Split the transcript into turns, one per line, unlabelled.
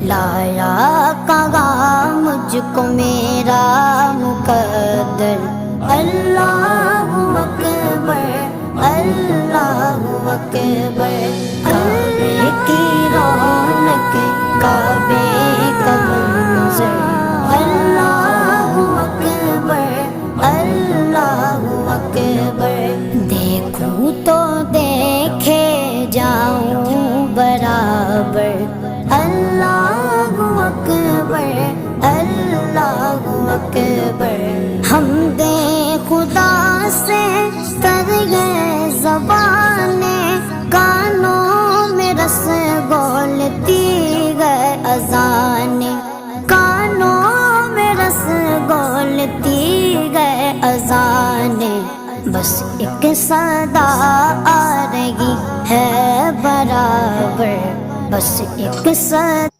لایا کہاں مجھ کو میرا مقدر، اللہ اکبر اللہ اکبر، کعبے کی رونق کعبے کا منظر، اللہ اکبر اللہ اکبر، دیکھوں تو دیکھے جاؤں برابر، اللہ اکبر اللہ اکبر، حمد خدا سے تر یہ زبانیں، کانوں میں رس گولتی گئے اذانیں، کانوں میں رس گولتی گئے اذانیں، بس ایک صدا آ رہی ہے برابر، بس ایک صدا